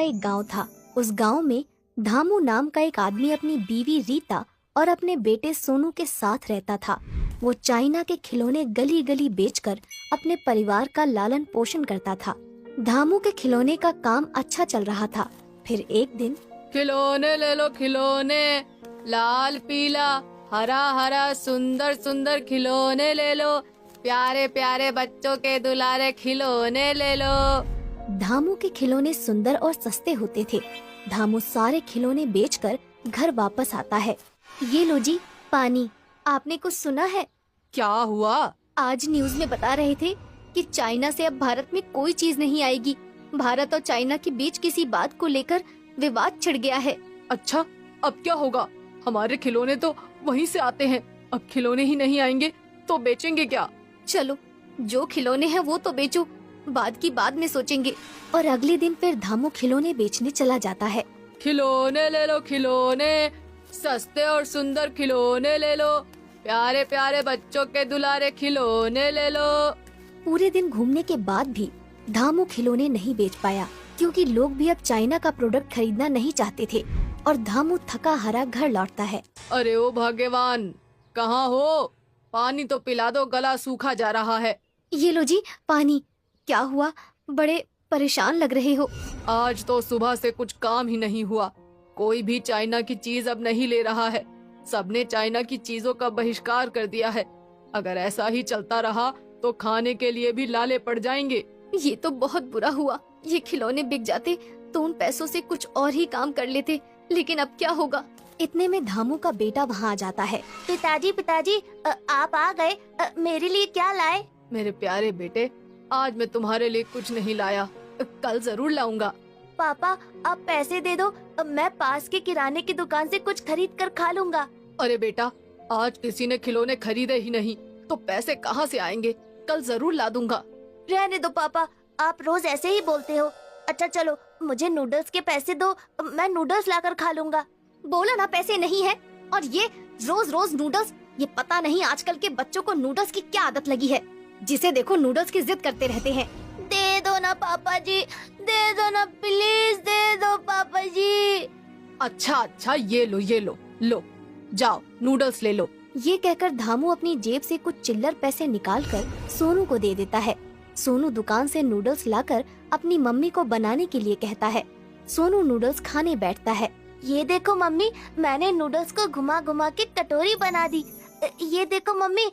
एक गांव था। उस गांव में धामू नाम का एक आदमी अपनी बीवी रीता और अपने बेटे सोनू के साथ रहता था। वो चाइना के खिलौने गली गली बेचकर अपने परिवार का लालन पोषण करता था। धामू के खिलौने का काम अच्छा चल रहा था। फिर एक दिन, खिलौने ले लो खिलौने, लाल पीला हरा हरा सुंदर सुंदर खिलौने ले लो, प्यारे प्यारे बच्चों के दुलारे खिलौने ले लो। धामू के खिलौने सुंदर और सस्ते होते थे। धामू सारे खिलौने बेचकर घर वापस आता है। ये लो जी पानी। आपने कुछ सुना है? क्या हुआ? आज न्यूज में बता रहे थे कि चाइना से अब भारत में कोई चीज नहीं आएगी। भारत और चाइना के बीच किसी बात को लेकर विवाद छिड़ गया है। अच्छा, अब क्या होगा? हमारे खिलौने तो वहीं से आते हैं। अब खिलौने ही नहीं आएंगे तो बेचेंगे क्या? चलो, जो खिलौने हैं वो तो बेचो, बाद में सोचेंगे। और अगले दिन फिर धामू खिलौने बेचने चला जाता है। खिलौने ले लो खिलौने, सस्ते और सुंदर खिलौने ले लो, प्यारे प्यारे बच्चों के दुलारे खिलौने ले लो। पूरे दिन घूमने के बाद भी धामू खिलौने नहीं बेच पाया, क्योंकि लोग भी अब चाइना का प्रोडक्ट खरीदना नहीं चाहते थे। और धामू थका हारा घर लौटता है। अरे ओ भगवान, कहाँ हो? पानी तो पिला दो, गला सूखा जा रहा है। ये लो जी पानी। क्या हुआ? बड़े परेशान लग रहे हो। आज तो सुबह से कुछ काम ही नहीं हुआ। कोई भी चाइना की चीज अब नहीं ले रहा है। सबने चाइना की चीजों का बहिष्कार कर दिया है। अगर ऐसा ही चलता रहा तो खाने के लिए भी लाले पड़ जाएंगे। ये तो बहुत बुरा हुआ। ये खिलौने बिक जाते तो उन पैसों से कुछ और ही काम कर लेते, लेकिन अब क्या होगा? इतने में धामू का बेटा वहाँ आ जाता है। पिताजी, आप आ गए। मेरे लिए क्या लाए? मेरे प्यारे बेटे, आज मैं तुम्हारे लिए कुछ नहीं लाया, कल जरूर लाऊंगा। पापा, आप पैसे दे दो, मैं पास के किराने की दुकान से कुछ खरीद कर खा लूंगा। अरे बेटा, आज किसी ने खिलौने खरीदे ही नहीं तो पैसे कहाँ से आएंगे? कल जरूर ला दूंगा। रहने दो पापा, आप रोज ऐसे ही बोलते हो। अच्छा चलो, मुझे नूडल्स के पैसे दो, मैं नूडल्स लाकर खा लूंगा। बोला ना पैसे नहीं है। और ये रोज रोज नूडल्स, ये पता नहीं आजकल के बच्चों को नूडल्स की क्या आदत लगी है। जिसे देखो नूडल्स की जिद करते रहते हैं। दे दो ना पापा जी, दे दो ना, प्लीज दे दो पापा जी। अच्छा, ये लो, जाओ नूडल्स ले लो। ये कहकर धामू अपनी जेब से कुछ चिल्लर पैसे निकालकर सोनू को दे देता है। सोनू दुकान से नूडल्स लाकर अपनी मम्मी को बनाने के लिए कहता है। सोनू नूडल्स खाने बैठता है। ये देखो मम्मी, मैंने नूडल्स को घुमा घुमा के कटोरी बना दी। ये देखो मम्मी,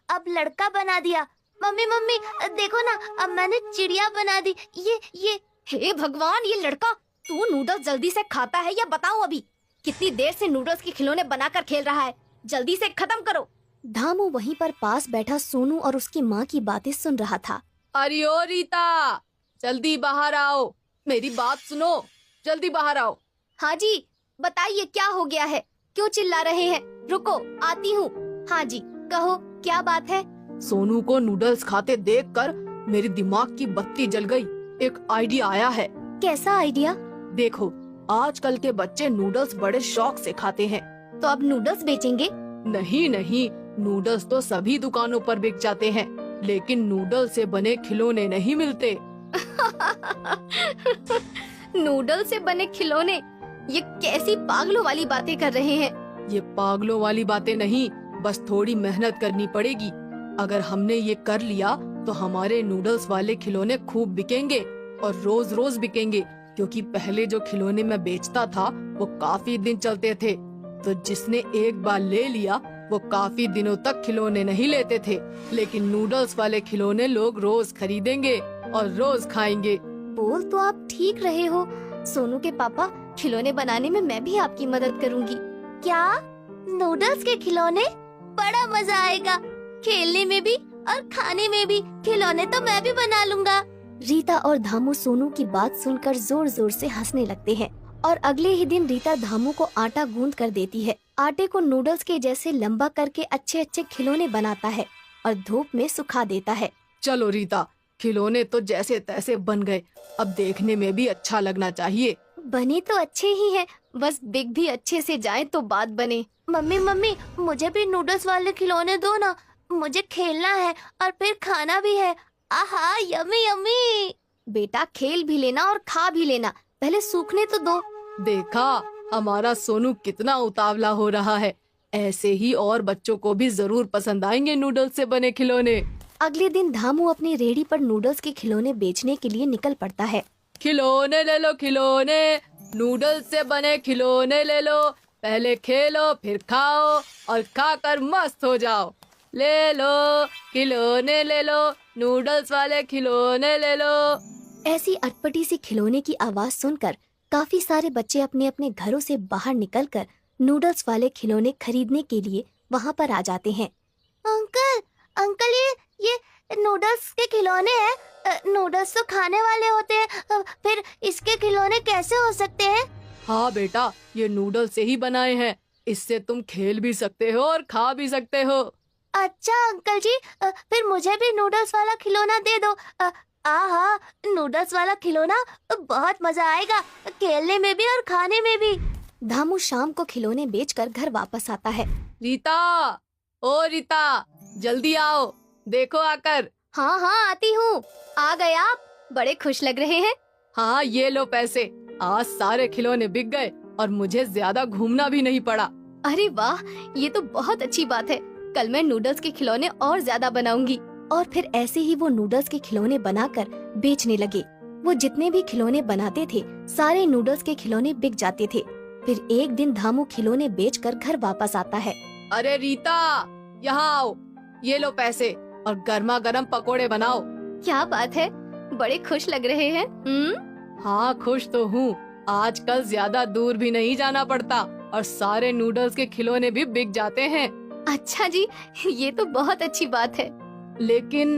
अब लड़का बना दिया। मम्मी देखो ना, अब मैंने चिड़िया बना दी। ये हे भगवान, ये लड़का, तू नूडल्स जल्दी से खाता है या बताऊं अभी? कितनी देर से नूडल्स के खिलौने बनाकर खेल रहा है, जल्दी से खत्म करो। धामू वहीं पर पास बैठा सोनू और उसकी माँ की बातें सुन रहा था। अरे ओ रीता, जल्दी बाहर आओ, मेरी बात सुनो, जल्दी बाहर आओ। हाँ जी, बताइए क्या हो गया है? क्यों चिल्ला रहे हैं? रुको, आती हूँ। हाँ जी, कहो क्या बात है? सोनू को नूडल्स खाते देखकर मेरे दिमाग की बत्ती जल गई। एक आइडिया आया है। कैसा आइडिया? देखो, आजकल के बच्चे नूडल्स बड़े शौक से खाते हैं। तो अब नूडल्स बेचेंगे? नहीं, नूडल्स तो सभी दुकानों पर बिक जाते हैं, लेकिन नूडल्स से बने खिलौने नहीं मिलते। नूडल्स से बने खिलौने? ये कैसी पागलों वाली बातें कर रहे हैं? ये पागलों वाली बातें नहीं, बस थोड़ी मेहनत करनी पड़ेगी। अगर हमने ये कर लिया तो हमारे नूडल्स वाले खिलौने खूब बिकेंगे और रोज रोज बिकेंगे, क्योंकि पहले जो खिलौने मैं बेचता था वो काफी दिन चलते थे। तो जिसने एक बार ले लिया वो काफी दिनों तक खिलौने नहीं लेते थे, लेकिन नूडल्स वाले खिलौने लोग रोज खरीदेंगे और रोज खाएंगे। बोल तो आप ठीक रहे हो सोनू के पापा, खिलौने बनाने में मैं भी आपकी मदद करूंगी। क्या? नूडल्स के खिलौने? बड़ा मजा आएगा, खेलने में भी और खाने में भी। खिलौने तो मैं भी बना लूंगा। रीता और धामू सोनू की बात सुनकर जोर जोर से हंसने लगते हैं। और अगले ही दिन रीता धामू को आटा गूंद कर देती है। आटे को नूडल्स के जैसे लंबा करके अच्छे अच्छे खिलौने बनाता है और धूप में सुखा देता है। चलो रीता, खिलौने तो जैसे तैसे बन गए, अब देखने में भी अच्छा लगना चाहिए। बने तो अच्छे ही हैं, बस बिक भी अच्छे से जाए तो बात बने। मम्मी, मुझे भी नूडल्स वाले खिलौने दो ना, मुझे खेलना है और फिर खाना भी है। आहा, यम्मी यम्मी। बेटा, खेल भी लेना और खा भी लेना, पहले सूखने तो दो। देखा, हमारा सोनू कितना उतावला हो रहा है। ऐसे ही और बच्चों को भी जरूर पसंद आएंगे नूडल्स से बने खिलौने। अगले दिन धामू अपनी रेहड़ी पर नूडल्स के खिलौने बेचने के लिए निकल पड़ता है। खिलौने ले लो खिलौने, नूडल्स से बने खिलौने ले लो। पहले खेलो फिर खाओ और खाकर मस्त हो जाओ। ले लो खिलौने ले लो, नूडल्स वाले खिलौने ले लो। ऐसी अटपटी सी खिलौने की आवाज सुनकर काफी सारे बच्चे अपने अपने घरों से बाहर निकलकर नूडल्स वाले खिलौने खरीदने के लिए वहाँ पर आ जाते हैं। अंकल, अंकल ये नूडल्स के खिलौने हैं। नूडल्स तो खाने वाले होते हैं, फिर इसके खिलौने कैसे हो सकते हैं? हाँ बेटा, ये नूडल्स से ही बनाए हैं। इससे तुम खेल भी सकते हो और खा भी सकते हो। अच्छा अंकल जी, फिर मुझे भी नूडल्स वाला खिलौना दे दो। आहा, नूडल्स वाला खिलौना बहुत मजा आएगा, खेलने में भी और खाने में भी। धामू शाम को खिलौने बेचकर घर वापस आता है। रीता, ओ रीता, जल्दी आओ, देखो आकर। हाँ हाँ आती हूँ। आ गए आप, बड़े खुश लग रहे हैं। हाँ, ये लो पैसे। आज सारे खिलौने बिक गए और मुझे ज्यादा घूमना भी नहीं पड़ा। अरे वाह, ये तो बहुत अच्छी बात है। कल मैं नूडल्स के खिलौने और ज्यादा बनाऊंगी। और फिर ऐसे ही वो नूडल्स के खिलौने बनाकर बेचने लगे। वो जितने भी खिलौने बनाते थे, सारे नूडल्स के खिलौने बिक जाते थे। फिर एक दिन धामू खिलौने बेचकर घर वापस आता है। अरे रीता, यहाँ आओ, ये लो पैसे और गर्मा गर्म पकोड़े बनाओ। क्या बात है, बड़े खुश लग रहे हैं। हाँ, खुश तो हूँ। आजकल ज्यादा दूर भी नहीं जाना पड़ता और सारे नूडल्स के खिलौने भी बिक जाते हैं। अच्छा जी, ये तो बहुत अच्छी बात है। लेकिन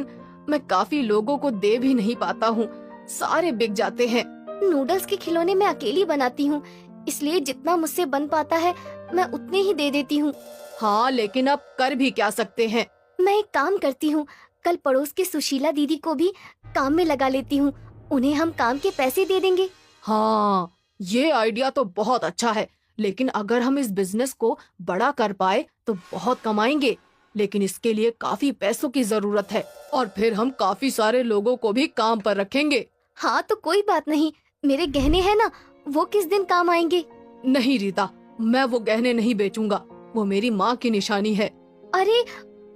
मैं काफी लोगों को दे भी नहीं पाता हूँ, सारे बिक जाते हैं। नूडल्स के खिलौने मैं अकेली बनाती हूँ, इसलिए जितना मुझसे बन पाता है मैं उतने ही दे देती हूँ। हाँ, लेकिन अब कर भी क्या सकते हैं। मैं एक काम करती हूँ, कल पड़ोस की सुशीला दीदी को भी काम में लगा लेती हूँ। उन्हें हम काम के पैसे दे देंगे। हाँ, ये आइडिया तो बहुत अच्छा है। लेकिन अगर हम इस बिजनेस को बड़ा कर पाए तो बहुत कमाएंगे। लेकिन इसके लिए काफी पैसों की जरूरत है और फिर हम काफी सारे लोगों को भी काम पर रखेंगे। हाँ तो कोई बात नहीं, मेरे गहने हैं ना, वो किस दिन काम आएंगे? नहीं रीता, मैं वो गहने नहीं बेचूंगा। वो मेरी माँ की निशानी है। अरे,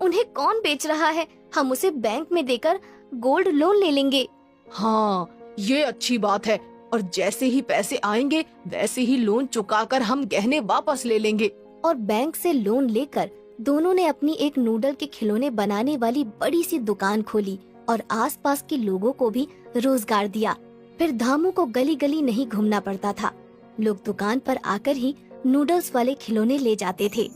उन्हें कौन बेच रहा है? हम उसे बैंक में देकर गोल्ड लोन ले लेंगे। हाँ, ये अच्छी बात है। और जैसे ही पैसे आएंगे वैसे ही लोन चुकाकर हम गहने वापस ले लेंगे। और बैंक से लोन लेकर दोनों ने अपनी एक नूडल के खिलौने बनाने वाली बड़ी सी दुकान खोली और आसपास के लोगों को भी रोजगार दिया। फिर धामू को गली गली नहीं घूमना पड़ता था। लोग दुकान पर आकर ही नूडल्स वाले खिलौने ले जाते थे।